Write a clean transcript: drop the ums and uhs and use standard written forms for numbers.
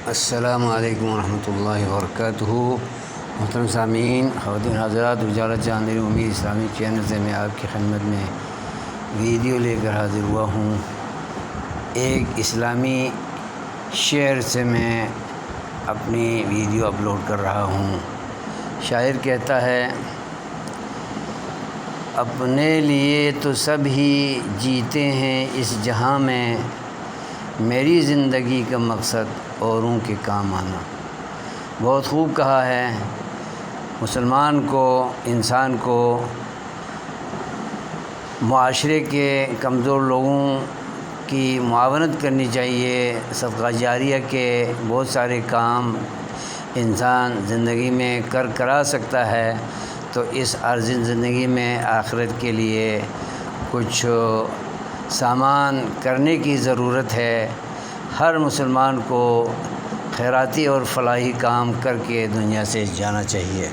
السلام علیکم ورحمۃ اللہ وبرکاتہ۔ محترم سامعین، خواتین حضرات، اجالا چاندنی امید اسلامی چینل سے میں آپ کی خدمت میں ویڈیو لے کر حاضر ہوا ہوں۔ ایک اسلامی شعر سے میں اپنی ویڈیو اپلوڈ کر رہا ہوں۔ شاعر کہتا ہے، اپنے لیے تو سب ہی جیتے ہیں اس جہاں میں، میری زندگی کا مقصد اوروں کے کام آنا۔ بہت خوب کہا ہے۔ مسلمان کو، انسان کو معاشرے کے کمزور لوگوں کی معاونت کرنی چاہیے۔ صدقہ جاریہ کے بہت سارے کام انسان زندگی میں کرا سکتا ہے، تو اس عارضی زندگی میں آخرت کے لیے کچھ سامان کرنے کی ضرورت ہے۔ ہر مسلمان کو خیراتی اور فلاحی کام کر کے دنیا سے جانا چاہیے۔